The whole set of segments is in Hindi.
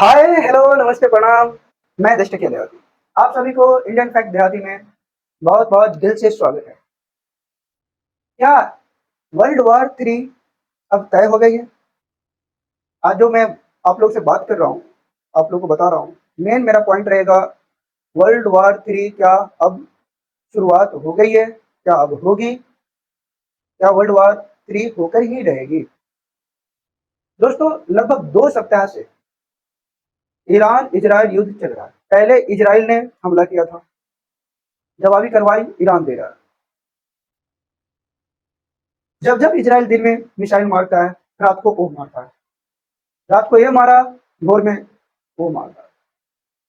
हाय हेलो नमस्ते प्रणाम। मैं दृष्टि देहाती। आप सभी को इंडियन फैक्ट देहाती में बहुत बहुत दिल से स्वागत है। क्या वर्ल्ड वॉर थ्री अब तय हो गई है? आज जो मैं आप लोग से बात कर रहा हूँ, आप लोग को बता रहा हूँ, मेन मेरा पॉइंट रहेगा वर्ल्ड वॉर थ्री क्या अब शुरुआत हो गई है, क्या अब होगी, क्या वर्ल्ड वॉर थ्री होकर ही रहेगी? दोस्तों, लगभग 2 सप्ताह से ईरान इजराइल युद्ध चल रहा है। पहले इजराइल ने हमला किया था, जवाबी कार्रवाई ईरान दे रहा है। जब जब इजराइल दिन में मिसाइल मारता है, रात को वो मारता है। रात को ये मारा, भोर में वो मारता है।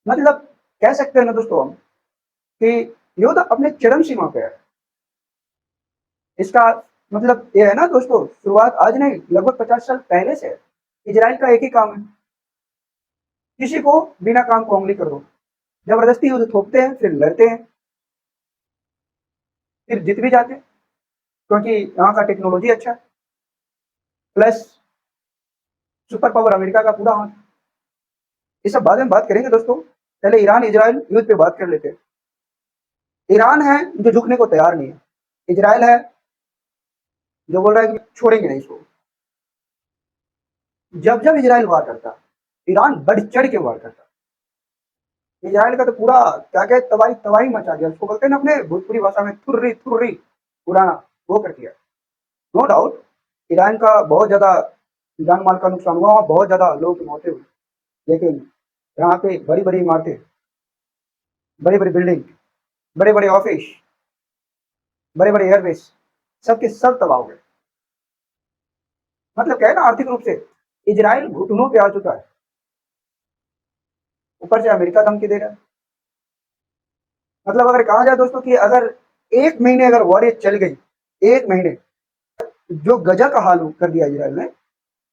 मतलब कह सकते हैं ना दोस्तों हम कि युद्ध अपने चरम सीमा पे है। इसका मतलब ये है ना दोस्तों, शुरुआत आज नहीं, लगभग 50 साल पहले से है। इजराइल का एक ही काम है, किसी को बिना काम को उंगली कर दो। जबरदस्ती युद्ध थोपते हैं, फिर लड़ते हैं, फिर जीत भी जाते हैं, क्योंकि यहाँ का टेक्नोलॉजी अच्छा है, प्लस सुपर पावर अमेरिका का पूरा हाथ। ये सब बाद में बात करेंगे दोस्तों। पहले ईरान इजराइल युद्ध पे बात कर लेते हैं। ईरान है जो झुकने को तैयार नहीं है, इजराइल है जो बोल रहा है कि छोड़ेंगे नहीं इसको। जब जब इजराइल वार करता है, ईरान बढ़ चढ़ के वार करता है। इजराइल का तो पूरा क्या क्या तबाही तबाही मचा दिया, उसको बोलते हैं ना अपने भोजपुरी भाषा में थुर्री थुर्री पुराना, वो कर दिया। नो डाउट ईरान का बहुत ज्यादा जान माल का नुकसान हुआ और बहुत ज्यादा लोगों की मौतें हुई, लेकिन यहाँ पे बड़ी बड़ी इमारतें, बड़ी बड़ी बिल्डिंग, बड़े बड़े ऑफिस, बड़े बड़े एयरबेस, सबके सब तबाह हो गए। मतलब क्या है ना, आर्थिक रूप से इजराइल घुटनों पे आ चुका है। ऊपर से अमेरिका धमकी दे रहा है। मतलब अगर कहा जाए दोस्तों कि अगर 1 महीने अगर वॉर चल गई, 1 महीने, जो गजा का हाल कर दिया इजराइल ने,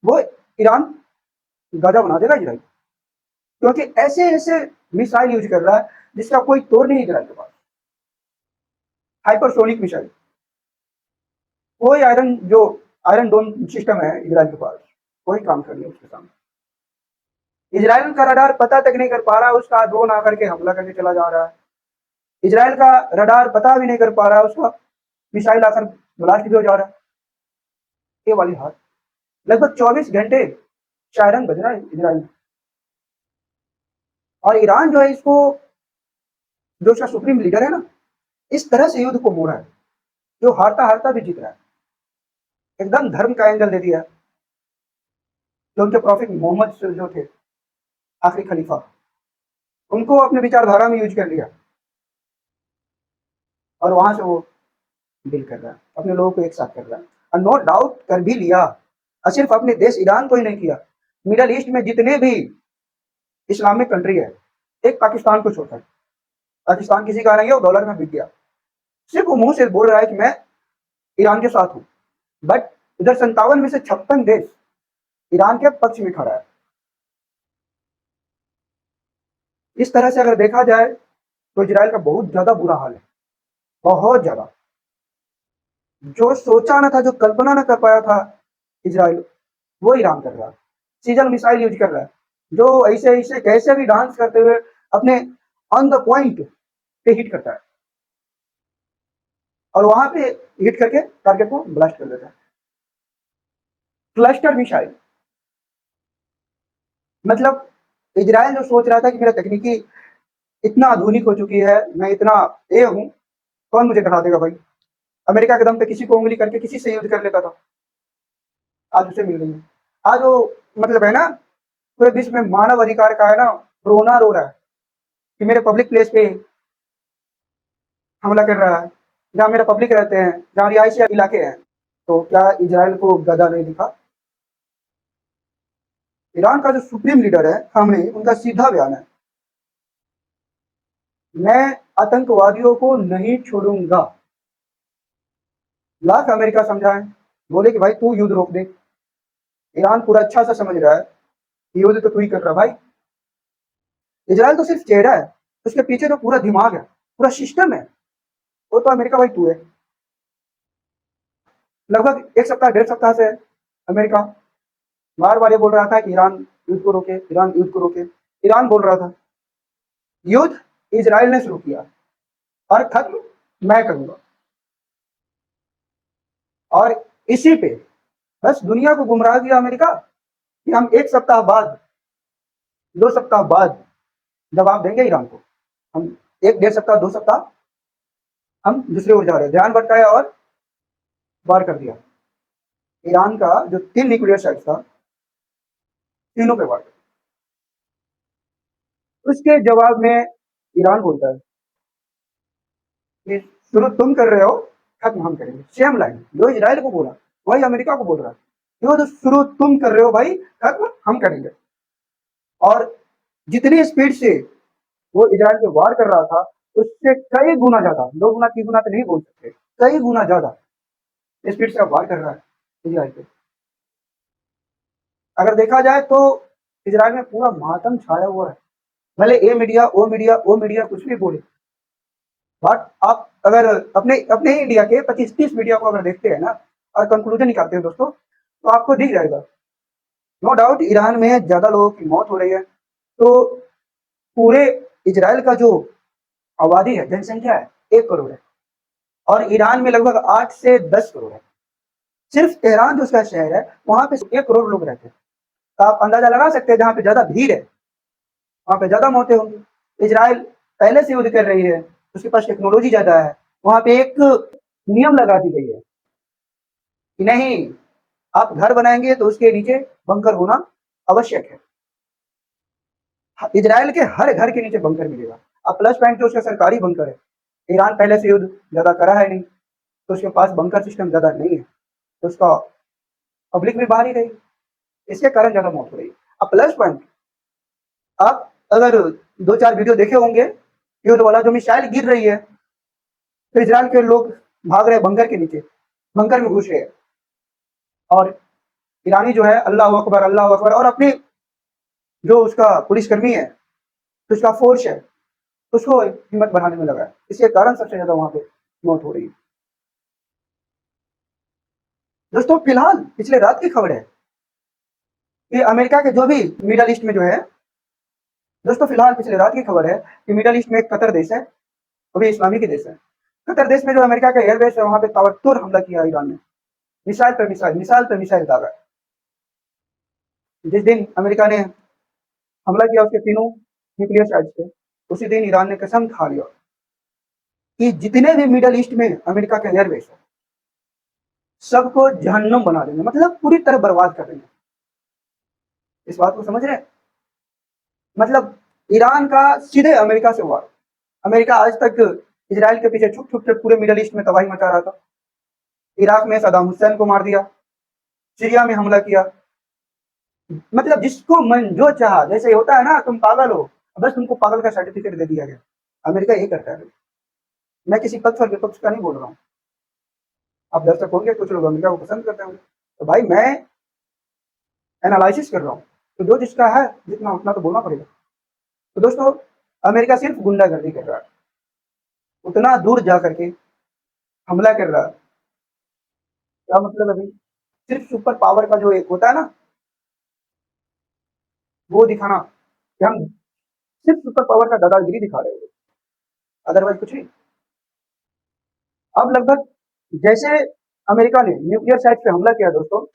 वो ईरान गजा बना देगा इजराइल, क्योंकि ऐसे ऐसे मिसाइल यूज कर रहा है जिसका कोई तोड़ नहीं इजराइल के पास। हाइपरसोनिक मिसाइल, कोई आयरन डोम सिस्टम है इजराइल के पास, कोई काम कर नहीं उसके सामने। इजराइल का रडार पता तक नहीं कर पा रहा है, उसका ड्रोन आकर के हमला करके चला जा रहा है। इजराइल का रडार पता भी नहीं कर पा रहा है, उसका मिसाइल आकर ब्लास्ट भी हो जा रहा है। ये वाली हाल, लगभग 24 घंटे शायरन बज रहा है इजराइल में। और ईरान जो है इसको, जो उसका सुप्रीम लीडर है ना, इस तरह से युद्ध को मोड़ा है, जो हारता हारता भी जीत रहा है। एकदम धर्म का एंगल दे दिया। जो उनके प्रॉफिट मोहम्मद जो थे, आखिरी खलीफा, उनको अपने विचारधारा में यूज कर लिया, और वहां से वो डील कर रहा है, अपने लोगों को एक साथ कर रहा है। और नो डाउट कर भी लिया, और सिर्फ अपने देश ईरान को ही नहीं किया, मिडल ईस्ट में जितने भी इस्लामिक कंट्री है, एक पाकिस्तान को छोड़कर, पाकिस्तान किसी का नहीं है, वो डॉलर में बिक गया। सिर्फ वो मुंह से बोल रहा है कि मैं ईरान के साथ हूँ, बट इधर 57 में से 56 देश ईरान के पक्ष में खड़ा है। इस तरह से अगर देखा जाए तो इजराइल का बहुत ज्यादा बुरा हाल है, बहुत ज्यादा। जो सोचा ना था, जो कल्पना ना कर पाया था इजराइल, वो ईरान कर रहा है। सीजन मिसाइल यूज कर रहा है, जो ऐसे ऐसे कैसे भी डांस करते हुए अपने ऑन द पॉइंट पे हिट करता है, और वहां पे हिट करके टारगेट को ब्लास्ट कर देता है। क्लस्टर मिसाइल, मतलब इजराइल जो सोच रहा था कि मेरा तकनीकी इतना आधुनिक हो चुकी है, मैं इतना ये हूँ, कौन मुझे हटा देगा भाई। अमेरिका के दम पे किसी को उंगली करके किसी से युद्ध कर लेता था, आज उसे मिल गई है। आज वो, मतलब है ना, पूरे विश्व में मानव अधिकार का है ना, रोना रो रहा है कि मेरे पब्लिक प्लेस पे हमला कर रहा है, जहाँ मेरे पब्लिक रहते हैं, जहाँ रिहायशी इलाके हैं। तो क्या इजराइल को गदा नहीं दिखा? ईरान का जो सुप्रीम लीडर है खामनेई, उनका सीधा बयान है, मैं आतंकवादियों को नहीं छोड़ूंगा। लाख अमेरिका समझाए, बोले कि भाई तू युद्ध रोक दे। ईरान पूरा अच्छा सा समझ रहा है कि युद्ध तो तू ही कर रहा है भाई। इजराइल तो सिर्फ चेहरा है, उसके पीछे तो पूरा दिमाग है, पूरा सिस्टम है, वो तो अमेरिका भाई तू है। लगभग 1 सप्ताह 1.5 सप्ताह से अमेरिका बार बार ये बोल रहा था कि ईरान युद्ध को रोके, ईरान युद्ध को रोके। ईरान बोल रहा था युद्ध इजराइल ने शुरू किया और खत्म मैं करूंगा। और इसी पे बस दुनिया को गुमराह किया अमेरिका कि हम 1 सप्ताह बाद, 2 सप्ताह बाद जवाब देंगे ईरान को। हम 1 डेढ़ सप्ताह 2 सप्ताह हम दूसरी ओर जा रहे हैं, ध्यान भटकाया और वार कर दिया। ईरान का जो 3 न्यूक्लियर साइट था, तीनों पे वार। उसके जवाब में ईरान बोलता है कि शुरू तुम कर रहे हो, खत्म हम करेंगे। सेम लाइन जो इजराइल को बोला वही अमेरिका को बोल रहा है, जो तो शुरू तुम कर रहे हो भाई, खत्म हम करेंगे। और जितनी स्पीड से वो इजराइल पे वार कर रहा था उससे कई गुना ज्यादा, 2 गुना 3 गुना तो नहीं बोल सकते, कई गुना ज्यादा स्पीड से वार कर रहा है इजराइल पे। अगर देखा जाए तो इजराइल में पूरा मातम छाया हुआ है। भले ए मीडिया ओ मीडिया ओ मीडिया कुछ भी बोले, बट आप अगर अपने अपने ही इंडिया के 25-30 मीडिया को अगर देखते हैं ना और कंक्लूजन निकालते हैं दोस्तों, तो आपको दिख जाएगा। नो डाउट ईरान में ज्यादा लोगों की मौत हो रही है, तो पूरे इजराइल का जो आबादी है, जनसंख्या है, 1 करोड़ है और ईरान में लगभग 8 से 10 करोड़ है। सिर्फ तेहरान जो उसका शहर है वहां पे 1 करोड़ लोग रहते हैं। तो आप अंदाजा लगा सकते हैं जहाँ पे ज्यादा भीड़ है वहां पे ज्यादा मौतें होंगी। इजराइल पहले से युद्ध कर रही है, उसके पास टेक्नोलॉजी ज्यादा है। वहां पे एक नियम लगा दी गई है कि नहीं, आप घर बनाएंगे तो उसके नीचे बंकर होना आवश्यक है। इजराइल के हर घर के नीचे बंकर मिलेगा। अब प्लस पॉइंट तो उसका सरकारी बंकर है। ईरान पहले से युद्ध ज्यादा करा है नहीं, तो उसके पास बंकर सिस्टम ज्यादा नहीं है, तो उसका पब्लिक भी बाहर ही रही, इसके कारण ज्यादा मौत हो रही है। अब प्लस पॉइंट, आप अगर 2-4 वीडियो देखे होंगे युद्ध वाला, जो मिसाइल गिर रही है तो इजराइल के लोग भाग रहे हैं बंकर के नीचे, बंकर में घुस रहे हैं। और ईरानी जो है अल्लाह अकबर अल्लाह अकबर, और अपनी जो उसका पुलिसकर्मी है, तो उसका फोर्स है, उसको हिम्मत बढ़ाने में लगा है। इसके कारण सबसे ज्यादा वहां पे मौत हो रही है। दोस्तों फिलहाल पिछले रात की खबर है कि अमेरिका के जो भी मिडल ईस्ट में जो है, दोस्तों फिलहाल पिछले रात की खबर है कि मिडल ईस्ट में एक कतर देश है, वो भी इस्लामी की देश है। कतर देश में जो अमेरिका का एयरबेस है वहां पे ताबड़तोड़ हमला किया ईरान ने, मिसाइल पे मिसाइल, मिसाइल पे मिसाइल दागा। जिस दिन अमेरिका ने हमला किया उसके तीनों न्यूक्लियर साइट्स पे, उसी दिन ईरान ने कसम खा लिया कि जितने भी मिडल ईस्ट में अमेरिका के एयरबेस है सबको जहन्नुम बना देंगे, मतलब पूरी तरह बर्बाद कर देंगे। इस बात को समझ रहे हैं? मतलब ईरान का सीधे अमेरिका से हुआ। अमेरिका आज तक इजराइल के पीछे छुप छुप के पूरे मिडल ईस्ट में तबाही मचा रहा था। इराक में सदाम हुसैन को मार दिया, सीरिया में हमला किया, मतलब जिसको मन जो चाहा, जैसे होता है ना तुम पागल हो, बस तुमको पागल का सर्टिफिकेट दे दिया गया। अमेरिका यही करता है। मैं किसी पक्ष और विपक्ष का नहीं बोल रहा हूँ। आप दर्शक होंगे, कुछ लोग अमेरिका को पसंद करते होंगे, तो भाई मैं एनालिसिस कर रहा हूँ, तो जो जिसका है जितना उतना तो बोलना पड़ेगा। तो दोस्तों अमेरिका सिर्फ गुंडागर्दी कर रहा है, उतना दूर जा करके हमला कर रहा है। क्या मतलब अभी सिर्फ सुपर पावर का जो एक होता है ना, वो दिखाना कि हम सिर्फ सुपर पावर का दादागिरी दिखा रहे हो, अदरवाइज कुछ नहीं। अब लगभग जैसे अमेरिका ने न्यूक्लियर साइट पे हमला किया दोस्तों,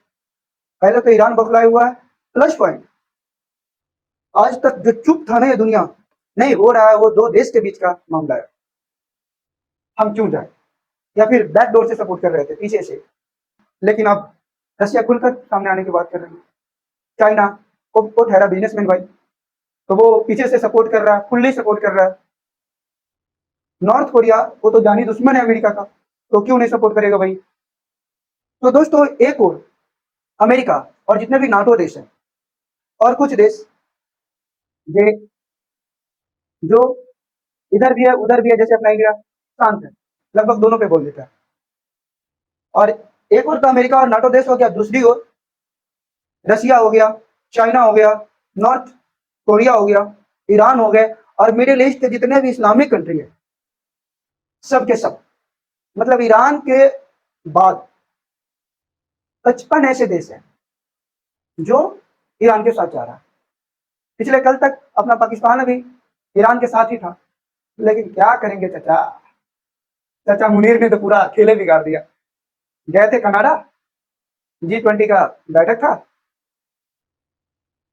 पहले तो ईरान बौखलाया हुआ है। प्लस पॉइंट, आज तक जो चुप था ना ये दुनिया, नहीं हो रहा है, वो 2 देश के बीच का मामला है। हम क्यों जाए, या फिर बैक डोर से सपोर्ट कर रहे थे पीछे से, लेकिन अब रशिया खुलकर सामने आने की बात कर रही है। चाइना वो ठहरा बिजनेसमैन भाई, तो वो पीछे से सपोर्ट कर रहा है, फुल्ली सपोर्ट कर रहा है। नॉर्थ कोरिया वो तो जानी दुश्मन है अमेरिका का, तो क्यों नहीं सपोर्ट करेगा भाई। तो दोस्तों एक और अमेरिका और जितने भी नाटो देश हैं और कुछ देश जो इधर भी है उधर भी है, जैसे अपना इंडिया शांत है, लगभग दोनों पे बोल देता है। और एक और तो अमेरिका और नाटो देश हो गया, दूसरी ओर रसिया हो गया, चाइना हो गया, नॉर्थ कोरिया हो गया, ईरान हो गए, और मिडिल ईस्ट के जितने भी इस्लामिक कंट्री है सब के सब, मतलब ईरान के बाद 55 ऐसे देश हैं जो ईरान के साथ जा रहा है। पिछले कल तक अपना पाकिस्तान अभी ईरान के साथ ही था, लेकिन क्या करेंगे चाचा, चाचा मुनीर ने तो पूरा खेले बिगाड़ दिया। गए थे कनाडा, G20 का बैठक था,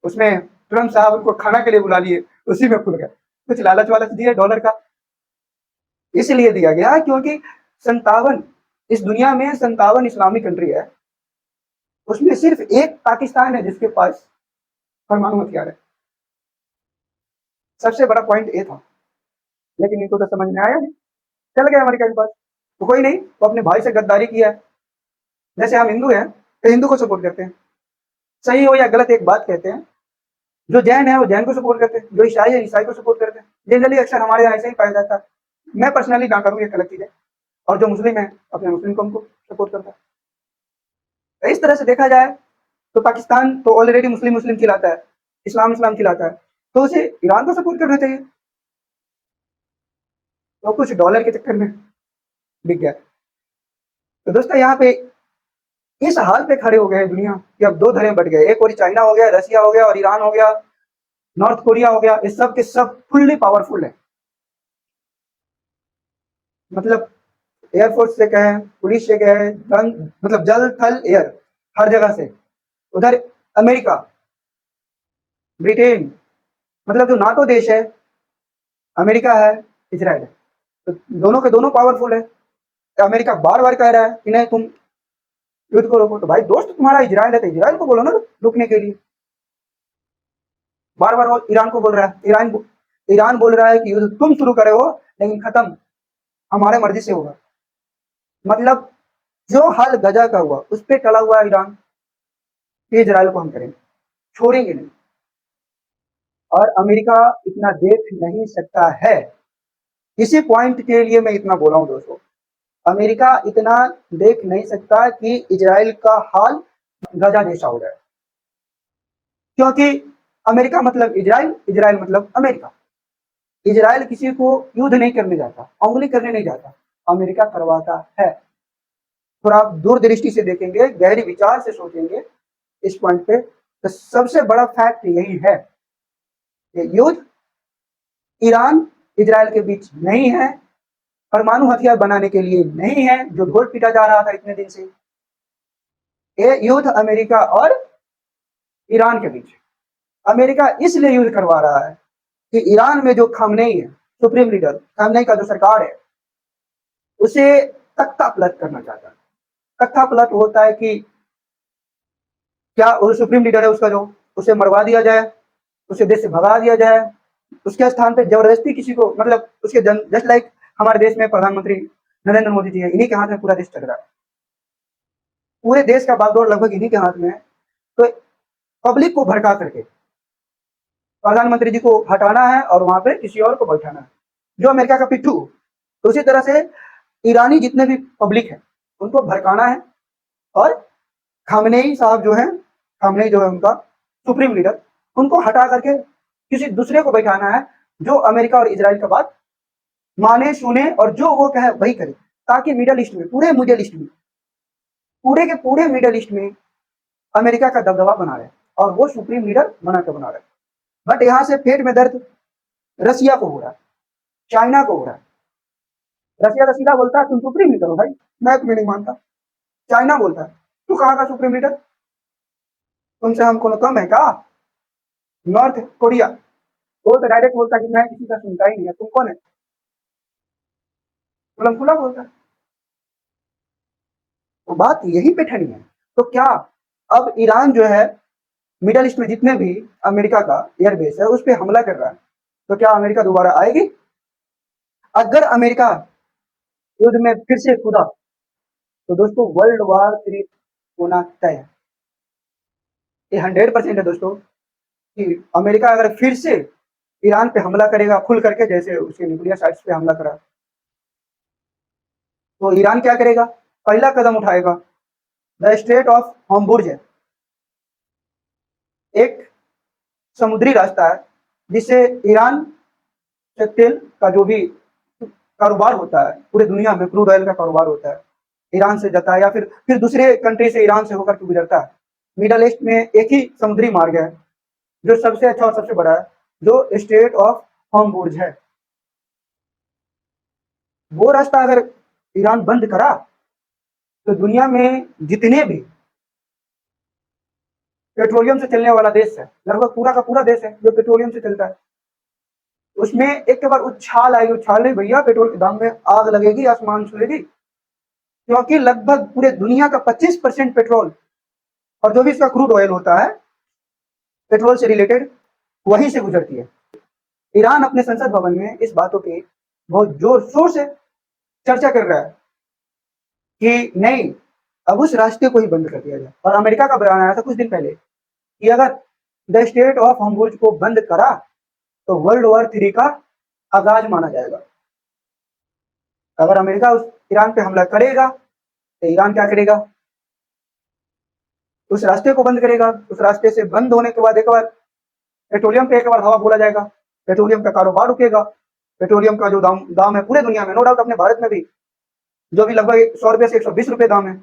उसमें ट्रम्प साहब उनको खाना के लिए बुला लिए, उसी में खुल गए। कुछ लालच वालच दिए डॉलर का, इसलिए दिया गया क्योंकि 57 इस दुनिया में 57 इस्लामिक कंट्री है, उसमें सिर्फ एक पाकिस्तान है जिसके पास परमाणु हथियार है। सबसे बड़ा पॉइंट ये था, लेकिन इनको तो समझ में आया नहीं, चल गए अमेरिका के पास। तो कोई नहीं, वो अपने भाई से गद्दारी किया है। जैसे हम हिंदू हैं तो हिंदू को सपोर्ट करते हैं, सही हो या गलत एक बात कहते हैं। जो जैन है वो जैन को सपोर्ट करते हैं, जो ईसाई है ईसाई को सपोर्ट करते हैं। जनरली अक्सर हमारे यहाँ ऐसे ही पाया जाता है। मैं पर्सनली ना करूँ, ये गलत चीज है। और जो मुस्लिम है अपने मुस्लिम को हमको सपोर्ट करता है। तो इस तरह से देखा जाए तो पाकिस्तान तो ऑलरेडी मुस्लिम मुस्लिम खिलाता है, इस्लाम इस्लाम खिलाता है, तो उसे ईरान को सपोर्ट करना चाहिए। तो कुछ डॉलर के चक्कर में बिक गया। तो दोस्तों यहाँ पे इस हाल पे खड़े हो गए दुनिया कि अब दो धड़े बट गए, एक और चाइना हो गया, रसिया हो गया और ईरान हो गया, नॉर्थ कोरिया हो गया। इस सब के सब फुल्ली पावरफुल है। मतलब एयरफोर्स से कहें, पुलिस से कहें, मतलब जल थल एयर, हर जगह से। उधर अमेरिका, ब्रिटेन, मतलब जो नाटो देश है, अमेरिका है, इजराइल है, तो दोनों के दोनों पावरफुल है। अमेरिका बार बार कह रहा है कि नहीं तुम युद्ध को रोको, तो भाई दोस्त तुम्हारा इजराइल है तो इजराइल को बोलो ना रुकने के लिए। बार बार वो ईरान को बोल रहा है, ईरान बोल रहा है कि युद्ध तुम शुरू करे हो, लेकिन खत्म हमारे मर्जी से होगा। मतलब जो हाल गजा का हुआ उस पर टला हुआ ईरान, इजराइल को हम करेंगे, छोड़ेंगे नहीं। और अमेरिका इतना देख नहीं सकता है। इसी पॉइंट के लिए मैं इतना बोला हूं दोस्तों, अमेरिका इतना देख नहीं सकता कि इजराइल का हाल गजा जैसा हो जाए। क्योंकि अमेरिका मतलब इजराइल, इजराइल मतलब अमेरिका। इजराइल किसी को युद्ध नहीं करने जाता, उंगली करने नहीं जाता, अमेरिका करवाता है। थोड़ा आप दूरदृष्टि से देखेंगे, गहरी विचार से सोचेंगे इस पॉइंट पे, तो सबसे बड़ा फैक्ट यही है कि युद्ध ईरान इजराइल के बीच नहीं है, परमाणु हथियार बनाने के लिए नहीं है, जो ढोल पीटा जा रहा था इतने दिन से। ये युद्ध अमेरिका और ईरान के बीच। अमेरिका इसलिए युद्ध करवा रहा है कि ईरान में जो खामनेई है, सुप्रीम लीडर, खामनेई का जो सरकार है, उसे तख्ता पलट करना चाहता है। तख्ता पलट होता है कि क्या वो सुप्रीम लीडर है उसका, जो उसे मरवा दिया जाए, उसे देश से भगा दिया जाए, उसके स्थान पे जबरदस्ती किसी को, मतलब उसके जस्ट लाइक हमारे देश में प्रधानमंत्री नरेंद्र मोदी जी है, इन्हीं के हाथ में पूरा देश चल रहा है, पूरे देश का बागडोर लगभग इन्हीं के हाथ में है। तो पब्लिक को भड़का करके प्रधानमंत्री जी को हटाना है और वहां पे किसी और को बैठाना है, जो अमेरिका का पिट्ठू। तो उसी तरह से ईरानी जितने भी पब्लिक है उनको भड़काना है, और खामनेई साहब जो है, खामनेई जो है उनका सुप्रीम लीडर, उनको हटा करके किसी दूसरे को बैठाना है जो अमेरिका और इजराइल का बात माने, सुने और जो वो कहे वही करे, ताकि मिडल ईस्ट में, पूरे मिडल ईस्ट में, पूरे के पूरे मिडल ईस्ट में अमेरिका का दबदबा बना रहे, और वो सुप्रीम लीडर बना के बना रहे। बट यहाँ से पेट में दर्द रसिया को हो रहा है, चाइना को हो रहा है। रसिया तो सीधा बोलता है तुम सुप्रीम लीडर हो भाई, मैं तुम्हें नहीं मानता। चाइना बोलता है तू कहाँ का सुप्रीम लीडर, तुमसे हम कोनो कम है क्या। नॉर्थ कोरिया वो तो डायरेक्ट बोलता है कि मैं किसी का सुनता ही नहीं है, तुम कौन है, खुलम खुला बोलता है। तो बात यही पे ठहरी है। तो क्या अब ईरान जो है, मिडल ईस्ट में जितने भी अमेरिका का एयरबेस है उस पर हमला कर रहा है, तो क्या अमेरिका दोबारा आएगी। अगर अमेरिका युद्ध में फिर से कूदा तो दोस्तों वर्ल्ड वॉर 3 होना तय है। ये 100% है दोस्तों कि अमेरिका अगर फिर से ईरान पे हमला करेगा खुल करके, जैसे उसके न्यूक्लियर साइट्स पे हमला करा, तो ईरान क्या करेगा, पहला कदम उठाएगा द स्ट्रेट ऑफ हॉर्मुज़ है, एक समुद्री रास्ता है जिससे ईरान से तेल का जो भी कारोबार होता है, पूरी दुनिया में क्रूड ऑयल का कारोबार होता है, ईरान से जाता है या फिर दूसरे कंट्री से ईरान से होकर के गुजरता है। मिडल ईस्ट में एक ही समुद्री मार्ग है जो सबसे अच्छा और सबसे बड़ा है, जो स्टेट ऑफ हॉर्मुज है, वो रास्ता अगर ईरान बंद करा तो दुनिया में जितने भी पेट्रोलियम से चलने वाला देश है, लगभग पूरा का पूरा देश है जो पेट्रोलियम से चलता है, उसमें एक के बाद उछाल आएगी, उछाल नहीं भैया, पेट्रोल के दाम में आग लगेगी, आसमान छूएगी, क्योंकि लगभग पूरे दुनिया का 25% पेट्रोल और जो भी इसका क्रूड ऑयल होता है पेट्रोल से रिलेटेड वहीं से गुजरती है। ईरान अपने संसद भवन में इस बातों की बहुत जोर शोर से चर्चा कर रहा है कि नहीं, अब उस रास्ते को ही बंद कर दिया जाए। और अमेरिका का बयान आया था कुछ दिन पहले कि अगर द स्टेट ऑफ हॉर्मुज को बंद करा तो वर्ल्ड वॉर 3 का आगाज माना जाएगा। अगर अमेरिका उस ईरान पे हमला करेगा तो ईरान क्या करेगा, उस रास्ते को बंद करेगा। उस रास्ते से बंद होने के बाद एक बार पेट्रोलियम पे एक बार हवा बोला जाएगा, पेट्रोलियम का कारोबार रुकेगा, पेट्रोलियम का जो दाम है पूरे दुनिया में, नो डाउट अपने भारत में भी जो भी लगभग 100 रुपये से 120 रुपये दाम है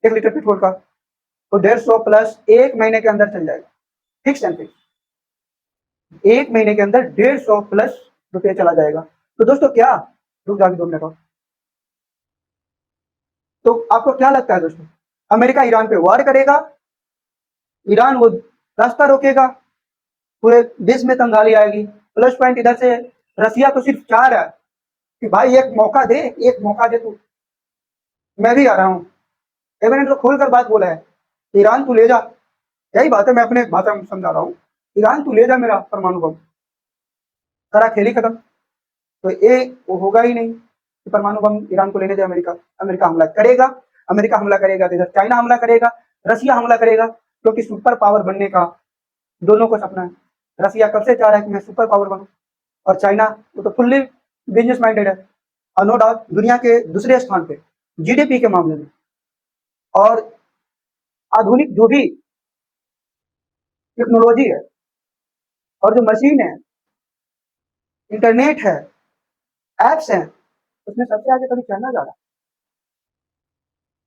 1 लीटर पेट्रोल का, तो 150 प्लस 1 महीने के अंदर चल जाएगा, फिक्स एंड फिक्स 1 महीने के अंदर 150 प्लस रुपये चला जाएगा। तो दोस्तों क्या, रुक जाके 2 मिनट और, तो आपको क्या लगता है दोस्तों, अमेरिका ईरान पे वार करेगा, ईरान वो रास्ता रोकेगा, पूरे देश में तंगाली आएगी। प्लस पॉइंट इधर से रसिया तो सिर्फ चाह रहा है कि भाई एक मौका दे, एक मौका दे तू, मैं भी आ रहा हूँ। एवेनेंट तो खोल कर बात बोला है, ईरान तू ले जा, यही बात है, मैं अपने भाषा में समझा रहा हूँ, ईरान तू ले जा मेरा परमाणु बम, सारा खेल ही खत्म। तो ये वो होगा ही नहीं कि परमाणु बम ईरान को लेने दे अमेरिका। अमेरिका हमला करेगा, अमेरिका हमला करेगा तो इधर चाइना हमला करेगा, रसिया हमला करेगा, क्योंकि सुपर पावर बनने का दोनों को सपना है। रसिया कब से चाह रहा है कि मैं सुपर पावर बनूं, और चाइना वो तो फुल्ली बिजनेस माइंडेड है, और नो डाउट दुनिया के दूसरे स्थान पे जीडीपी के मामले में, और आधुनिक जो भी टेक्नोलॉजी है और जो मशीन है, इंटरनेट है, एप्स हैं, उसमें सबसे आगे कभी चाइना जा रहा है।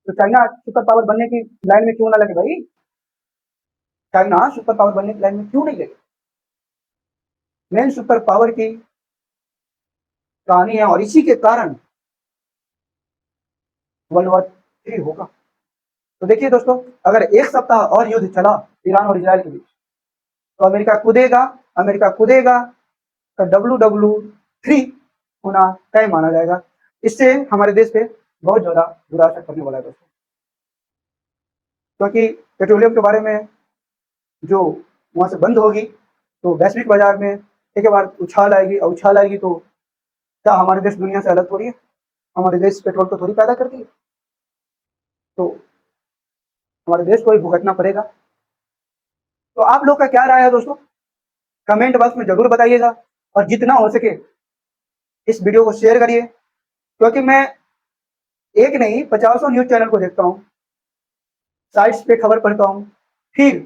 तो चाइना सुपर पावर बनने की लाइन में क्यों ना लगे भाई, चाइना सुपर पावर बनने की लाइन में क्यों नहीं लगे। मेन सुपर पावर की कहानी है, और इसी के कारण वर्ल्ड वॉर 3 होगा। तो देखिए दोस्तों, अगर एक सप्ताह और युद्ध चला ईरान और इजराइल के बीच तो अमेरिका कूदेगा, अमेरिका कूदेगा तो WW3 होना तय माना जाएगा। इससे हमारे देश पे बहुत ज़्यादा बुरा असर पड़ने वाला है दोस्तों, क्योंकि पेट्रोलियम के बारे में जो वहाँ से बंद होगी तो वैश्विक बाजार में एक बार उछाल आएगी, और उछाल आएगी तो क्या हमारे देश दुनिया से अलग थोड़ी है, हमारे देश पेट्रोल तो थोड़ी पैदा करती है, तो हमारे देश को ही भुगतना पड़ेगा। तो आप लोग का क्या राय है दोस्तों, कमेंट बॉक्स में जरूर बताइएगा, और जितना हो सके इस वीडियो को शेयर करिए, क्योंकि मैं एक नहीं 50 न्यूज चैनल को देखता हूँ, साइट्स पे खबर पढ़ता हूँ, फिर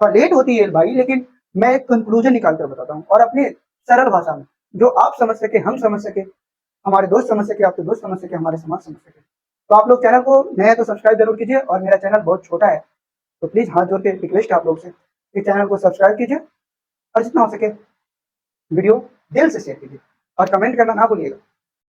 थोड़ा लेट होती है भाई, लेकिन मैं एक कंक्लूजन निकाल कर बताता हूँ, और अपनी सरल भाषा में जो आप समझ सके, हम समझ सके, हमारे दोस्त समझ सके, आपके दोस्त समझ सके, हमारे समाज समझ सके। तो आप लोग चैनल को नए तो सब्सक्राइब जरूर कीजिए, और मेरा चैनल बहुत छोटा है तो प्लीज़ हाथ जोड़ के रिक्वेस्ट है आप लोग से कि चैनल को सब्सक्राइब कीजिए, और जितना हो सके वीडियो दिल से शेयर कीजिए, और कमेंट करना ना भूलिएगा।